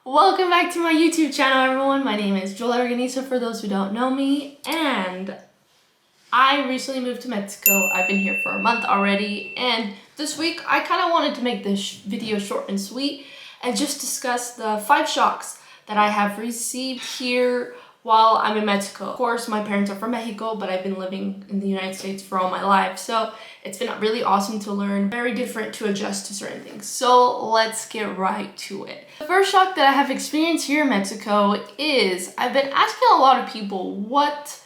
Welcome back to my YouTube channel, everyone. My name is Joel Organiza for those who don't know me, and I recently moved to Mexico. I've been here for a month already, and this week I kind of wanted to make this video short and sweet and just discuss the 5 shocks that I have received here while I'm in Mexico. Of course, my parents are from Mexico, but I've been living in the United States for all my life, so it's been really awesome to learn, very different to adjust to certain things. So let's get right to it. The first shock that I have experienced here in Mexico is I've been asking a lot of people what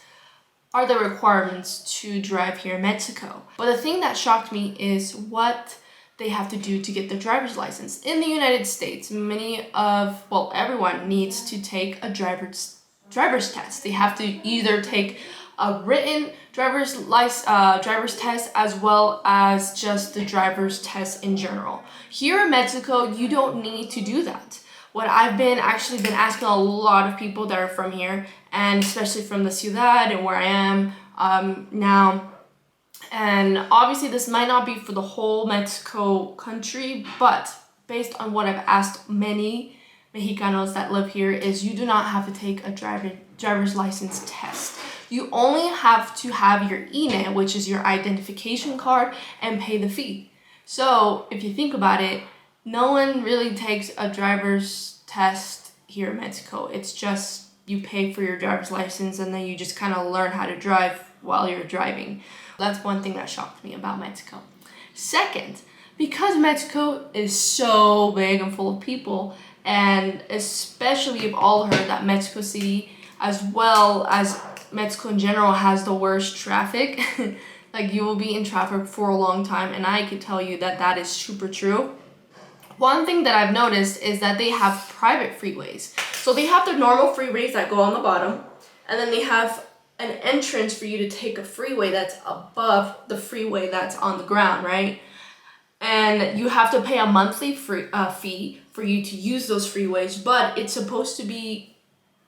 are the requirements to drive here in Mexico. But the thing that shocked me is what they have to do to get their driver's license. In the United States, everyone needs to take a driver's test. They have to either take a written driver's test as well as just the driver's test in general. Here in Mexico, you don't need to do that. What I've been asking a lot of people that are from here, and especially from the ciudad and where I am now. And obviously this might not be for the whole Mexico country, but based on what I've asked many Mexicanos that live here is you do not have to take a driver's license test. You only have to have your INE, which is your identification card, and pay the fee. So if you think about it, no one really takes a driver's test here in Mexico. It's just you pay for your driver's license and then you just kind of learn how to drive while you're driving. That's one thing that shocked me about Mexico. Second, because Mexico is so big and full of people, and especially you've all heard that Mexico City, as well as Mexico in general, has the worst traffic. Like, you will be in traffic for a long time, and I could tell you that that is super true. One thing that I've noticed is that they have private freeways. So they have the normal freeways that go on the bottom, and then they have an entrance for you to take a freeway that's above the freeway that's on the ground, right? And you have to pay a monthly fee for you to use those freeways, but it's supposed to be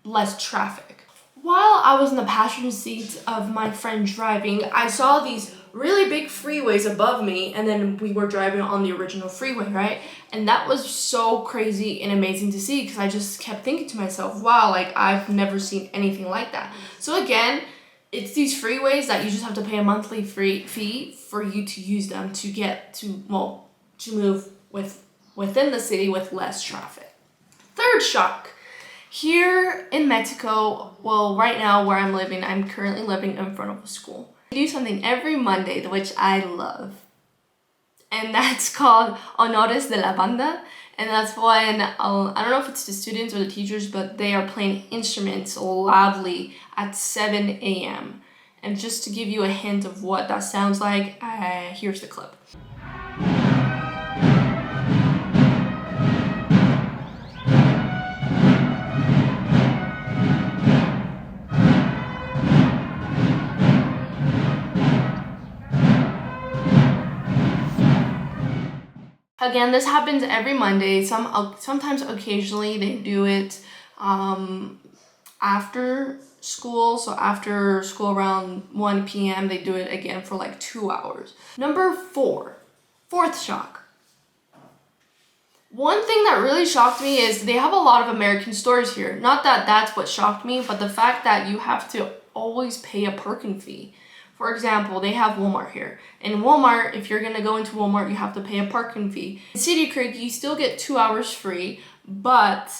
less traffic. While I was in the passenger seat of my friend driving, I saw these really big freeways above me, and then we were driving on the original freeway, right? And that was so crazy and amazing to see, because I just kept thinking to myself, wow, like, I've never seen anything like that. So again, it's these freeways that you just have to pay a monthly fee for you to use them to get to move within the city with less traffic. Third shock. Here in Mexico, right now where I'm living, I'm currently living in front of a school. I do something every Monday, which I love, and that's called Honores de la Banda, and that's when, I don't know if it's the students or the teachers, but they are playing instruments loudly at 7 a.m. And just to give you a hint of what that sounds like, here's the clip. Again, this happens every Monday. Sometimes occasionally they do it after school. So after school around 1 p.m. they do it again for like 2 hours. Number 4, fourth shock. One thing that really shocked me is they have a lot of American stores here. Not that that's what shocked me, but the fact that you have to always pay a parking fee. For example, they have Walmart here. In Walmart, if you're gonna go into Walmart, you have to pay a parking fee. In City Creek, you still get 2 hours free, but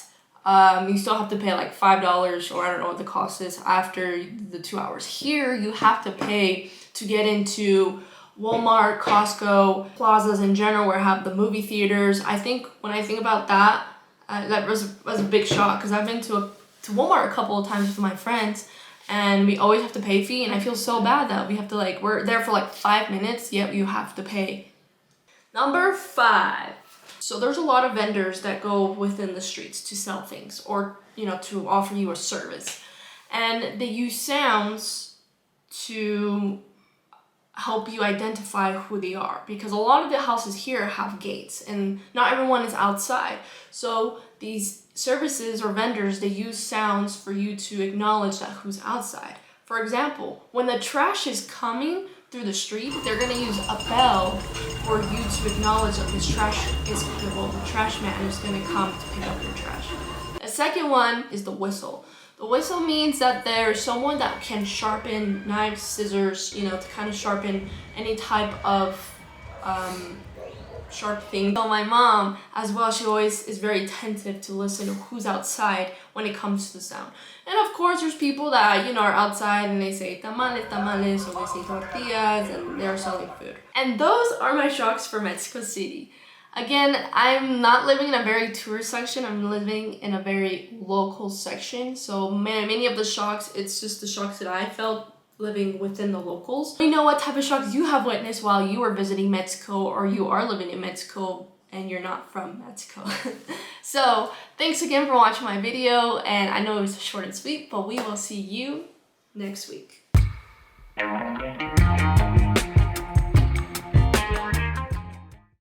you still have to pay like $5, or I don't know what the cost is after the 2 hours. Here, you have to pay to get into Walmart, Costco, plazas in general, where have the movie theaters. When I think about that, that was a big shock, because I've been to Walmart a couple of times with my friends, and we always have to pay a fee, and I feel so bad that we have to, we're there for 5 minutes, yet you have to pay. Number 5. So there's a lot of vendors that go within the streets to sell things, or, to offer you a service. And they use sounds to help you identify who they are, because a lot of the houses here have gates and not everyone is outside. So these services or vendors, they use sounds for you to acknowledge that who's outside. For example, when the trash is coming through the street, they're gonna use a bell for you to acknowledge that the trash man is gonna come to pick up your trash. The second one is the whistle. The whistle means that there's someone that can sharpen knives, scissors, to kind of sharpen any type of sharp thing. So my mom, as well, she always is very attentive to listen to who's outside when it comes to the sound. And of course, there's people that, are outside and they say tamales, tamales, or they say tortillas, and they're selling food. And those are my shocks for Mexico City. Again, I'm not living in a very tourist section. I'm living in a very local section. So many of the shocks, it's just the shocks that I felt living within the locals. Let me know what type of shocks you have witnessed while you were visiting Mexico, or you are living in Mexico and you're not from Mexico. So thanks again for watching my video, and I know it was short and sweet, but we will see you next week.